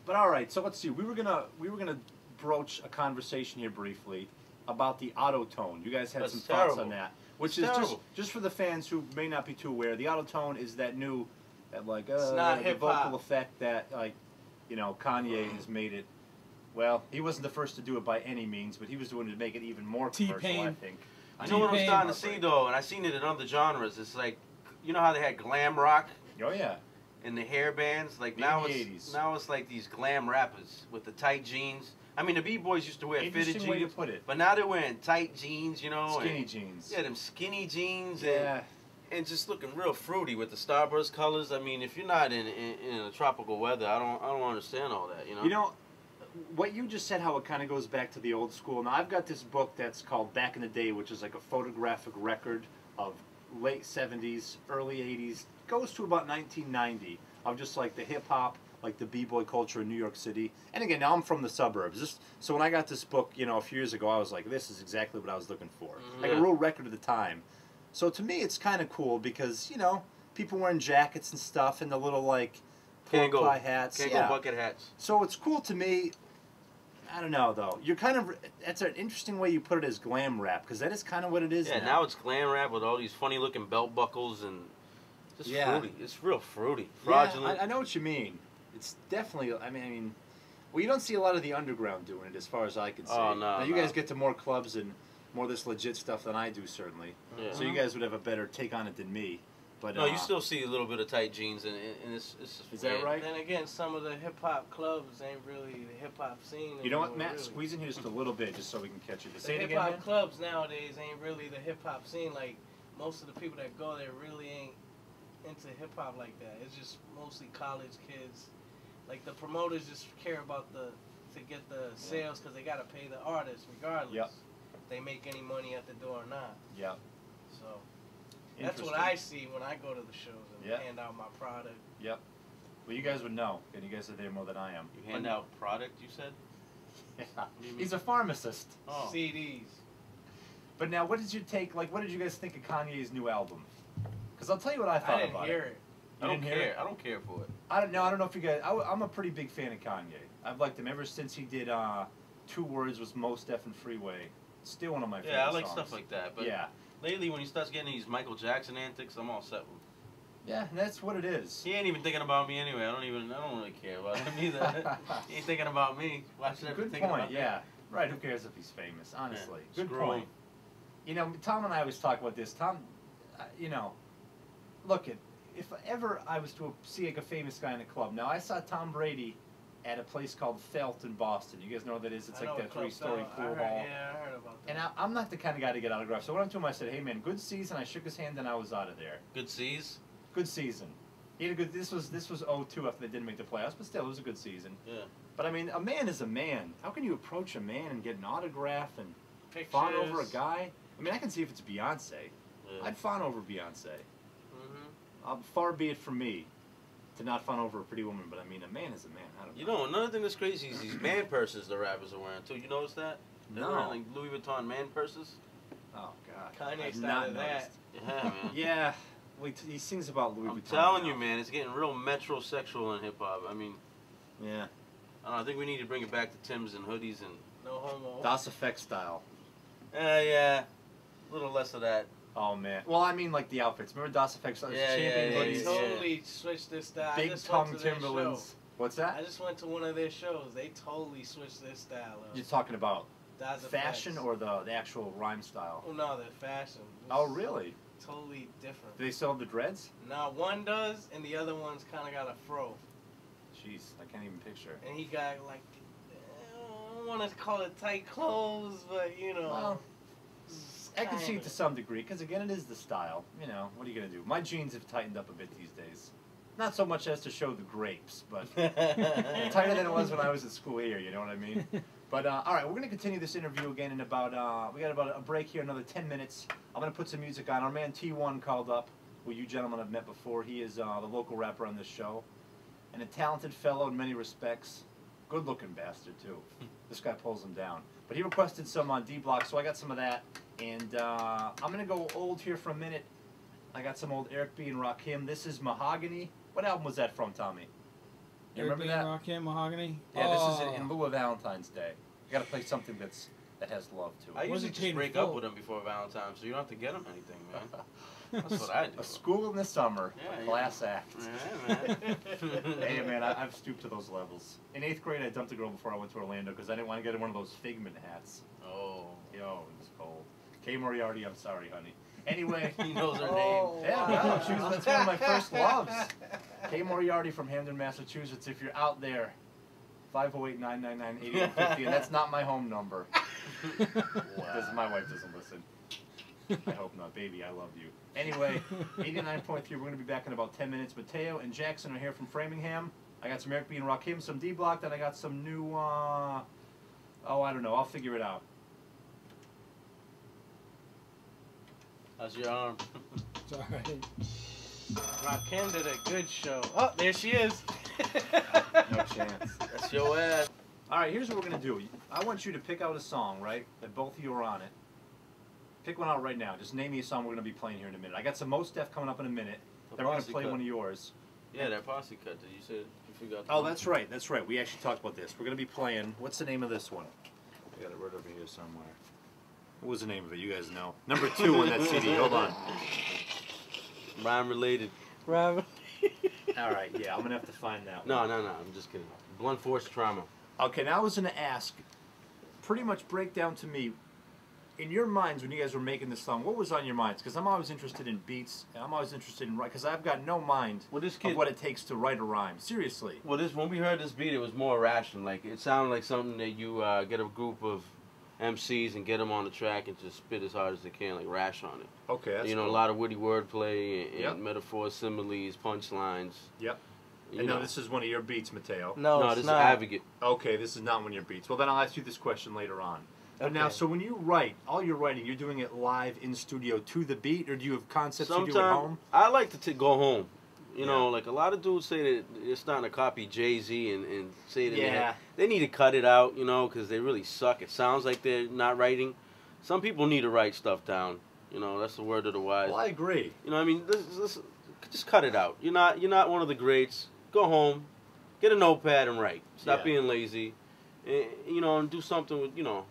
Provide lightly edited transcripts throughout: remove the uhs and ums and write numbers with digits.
But all right, so let's see. We were gonna broach a conversation here briefly about the auto tone. You guys had some thoughts on that, which is just for the fans who may not be too aware. The auto tone is that new, that like the vocal effect that like, you know, Kanye has made it. Well, he wasn't the first to do it by any means, but he was doing it to make it even more commercial, I think. I know what I'm starting to see though, and I've seen it in other genres. It's like, you know how they had glam rock? Oh yeah. And the hair bands, like now it's like these glam rappers with the tight jeans. I mean, the b-boys used to wear fitted jeans, way to put it. But now they're wearing tight jeans, you know, skinny jeans. Yeah, them skinny jeans. Yeah. And just looking real fruity with the starburst colors. I mean, if you're not in a tropical weather, I don't understand all that, you know. You know, what you just said, how it kind of goes back to the old school. Now, I've got this book that's called Back in the Day, which is like a photographic record of late 70s, early 80s, goes to about 1990, of just like the hip-hop, like the b-boy culture in New York City. And again, now I'm from the suburbs. So when I got this book, you know, a few years ago, I was like, this is exactly what I was looking for. Like a real record of the time. So to me, it's kind of cool because, you know, people wearing jackets and stuff and the little, like, pork-pie hats. Kango bucket hats. So it's cool to me. I don't know, though. You're kind of, that's an interesting way you put it as glam rap, because that is kind of what it is now. Yeah, now it's glam rap with all these funny-looking belt buckles and just fruity. It's real fruity. Fraudulent. Yeah, I know what you mean. It's definitely, I mean, well, you don't see a lot of the underground doing it, as far as I can see. Oh, no, now, you guys get to more clubs and more of this legit stuff than I do, certainly. Yeah. So you guys would have a better take on it than me. But no, you still see a little bit of tight jeans, and it's is that right? Then again, some of the hip hop clubs ain't really the hip hop scene. You know what, Matt? Really. Squeeze in here just a little bit, just so we can catch it. The hip hop clubs nowadays ain't really the hip hop scene. Like most of the people that go there really ain't into hip hop like that. It's just mostly college kids. Like the promoters just care about to get the sales because they gotta pay the artists regardless. Yep. If they make any money at the door or not. Yeah. So. That's what I see when I go to the shows and hand out my product. Yep. Well, you guys would know, and you guys are there more than I am. You hand out product, you said? Yeah. He's a pharmacist. Oh. CDs. But now, what did you take? Like, what did you guys think of Kanye's new album? Because I'll tell you what I thought about it. I didn't hear it. I don't care. I don't care for it. I don't know if you guys. I'm a pretty big fan of Kanye. I've liked him ever since he did 2 Words was Most Effin' Freeway. Still one of my favorite songs. Yeah, I like songs. stuff like that. But yeah. Lately, when he starts getting these Michael Jackson antics, I'm all set with him. Yeah, and that's what it is. He ain't even thinking about me anyway. I don't really care about him either. He ain't thinking about me. Why should I be thinking about yeah. Right, who cares if he's famous, honestly. Yeah. Good point. You know, Tom and I always talk about this. Tom, you know, look, if ever I was to see like a famous guy in a club, now I saw Tom Brady at a place called Felt in Boston. You guys know what that is? It's like that 3-story pool hall. Yeah, I heard about that. And I'm not the kind of guy to get autographs. So I went up to him, I said, hey man, good season. I shook his hand and I was out of there. Good season? Good season. He had a good, this was 02 after they didn't make the playoffs, but still, it was a good season. Yeah. But I mean, a man is a man. How can you approach a man and get an autograph and pictures, fawn over a guy? I mean, I can see if it's Beyonce. Yeah. I'd fawn over Beyonce. Far be it from me to not fawn over a pretty woman, but I mean, a man is a man. I don't know. You know, another thing that's crazy is these man purses the rappers are wearing too. You notice that? They're wearing like Louis Vuitton man purses. Oh God. Kanye started that. Yeah, man. Yeah. Wait, he sings about Louis Vuitton. I'm telling you, man, it's getting real metrosexual in hip hop. I mean, yeah. I don't know, I think we need to bring it back to Timbs and hoodies and no homo. Das Effect style. Yeah, a little less of that. Oh man. Well, I mean, like the outfits. Remember Das Effect style? They totally switched their style. Big tongue Timberlands. What's that? I just went to one of their shows. They totally switched their style up. You're talking about Das fashion Effects. or the actual rhyme style? Oh no, the fashion. Oh really? Totally different. Do they still have the dreads? No, one does, and the other one's kind of got a fro. Jeez, I can't even picture. And he got like, I don't want to call it tight clothes, but you know. Well, I can see it to some degree, because again, it is the style. You know, what are you going to do? My jeans have tightened up a bit these days. Not so much as to show the grapes, but tighter than it was when I was at school here, you know what I mean? But, all right, we're going to continue this interview again in about, we got about a break here, another 10 minutes. I'm going to put some music on. Our man T1 called up, who you gentlemen have met before. He is the local rapper on this show, and a talented fellow in many respects. Good-looking bastard, too. This guy pulls him down. But he requested some on D-Block, so I got some of that. And I'm going to go old here for a minute. I got some old Eric B. and Rakim. This is Mahogany. What album was that from, Tommy? You remember that? Rakim, Mahogany? Yeah, this is in lieu of Valentine's Day. You gotta play something that has love to it. I usually just break up with him before Valentine's, so you don't have to get him anything, man. That's what I do. A School in the Summer, a class act. Yeah, man. Hey, man, I've stooped to those levels. In 8th grade, I dumped a girl before I went to Orlando because I didn't want to get one of those Figment hats. Oh. Yo, it was cold. Kay Moriarty, I'm sorry, honey. Anyway. He knows her Oh, name. Yeah, no, that's one of my first loves. Kay Moriarty from Hamden, Massachusetts. If you're out there, 508-999-8150, and that's not my home number. My wife doesn't listen. I hope not. Baby, I love you. Anyway, 89.3, we're going to be back in about 10 minutes. Matteo and Jackson are here from Framingham. I got some Eric B. and Rakim, some D-Block, then I got some new, oh, I don't know. I'll figure it out. How's your arm? It's all right. Rakim did a good show. Oh, there she is. No chance. That's your ass. All right, here's what we're going to do. I want you to pick out a song, right, that both of you are on it. Pick one out right now. Just name me a song we're going to be playing here in a minute. I got some Mos Def coming up in a minute. Then we're going to play one of yours. Yeah, that posse cut that you said you forgot. Oh, that's right. That's right. We actually talked about this. We're going to be playing, what's the name of this one? I got it right over here somewhere. What was the name of it? You guys know. Number 2 on that CD. Hold on. Rhyme related. Rhyme. All right, yeah, I'm going to have to find that No, one. no, no. I'm just kidding. Blunt force trauma. Okay, now I was going to ask, pretty much break down to me, in your minds when you guys were making this song, what was on your minds? Because I'm always interested in beats, and I'm always interested in because I've got no mind of what it takes to write a rhyme. Seriously. Well, when we heard this beat, it was more irrational. Like it sounded like something that you get a group of MCs and get them on the track and just spit as hard as they can, like rash on it. Okay, that's You know, cool. a lot of witty wordplay and Yep. metaphors, similes, punchlines. Yep. You And know. now this is one of your beats, Matteo. No, No, it's this not. is Advocate. Okay, this is not one of your beats. Well, then I'll ask you this question later on. But now, Okay. so when you write, all your writing, you're doing it live in studio to the beat, or do you have concepts you do at Sometimes home? I like to go home. You know, Yeah. like a lot of dudes say that they're starting to copy Jay-Z and say that Yeah. they need to cut it out, you know, because they really suck. It sounds like they're not writing. Some people need to write stuff down. You know, that's the word of the wise. Well, I agree. You know, I mean, just cut it out. You're not one of the greats. Go home, get a notepad and write. Stop Yeah. being lazy, and, you know, and do something with, you know.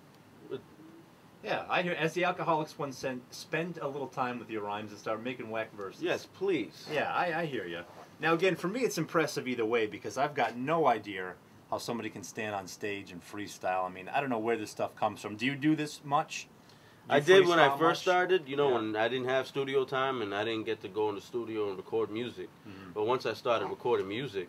Yeah, I hear. As the Alcoholics once said, spend a little time with your rhymes and start making whack verses. Yes, please. Yeah, I hear you. Now, again, for me, it's impressive either way because I've got no idea how somebody can stand on stage and freestyle. I mean, I don't know where this stuff comes from. Do you do this much? I did when I freestyle first much? started, you know, Yeah. when I didn't have studio time and I didn't get to go in the studio and record music. But once I started recording music,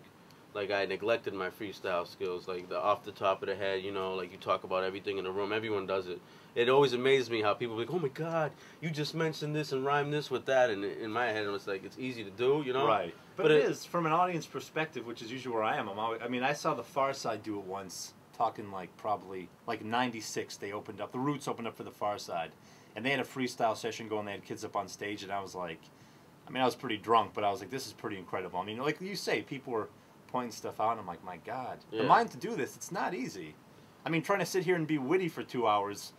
like I neglected my freestyle skills, like the off the top of the head, you know, like you talk about everything in the room, everyone does it. It always amazes me how people are like, oh my God, you just mentioned this and rhymed this with that, and in my head it's like, it's easy to do, you know? Right. But it is, from an audience perspective, which is usually where I am. I mean, I saw the Far Side do it once, talking like probably, like 96, they opened up, the Roots opened up for the Far Side. And they had a freestyle session going, they had kids up on stage, and I was like, I mean, I was pretty drunk, but I was like, this is pretty incredible. I mean, like you say, people were pointing stuff out, and I'm like, my God. Yeah. The mind to do this, it's not easy. I mean, trying to sit here and be witty for 2 hours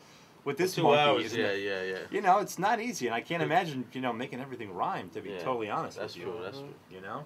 with this 2 monkey, hours, isn't yeah, it? yeah, yeah. You know, it's not easy, and I can't imagine, you know, making everything rhyme, to be Yeah, totally honest That's with you. true, that's true. You know?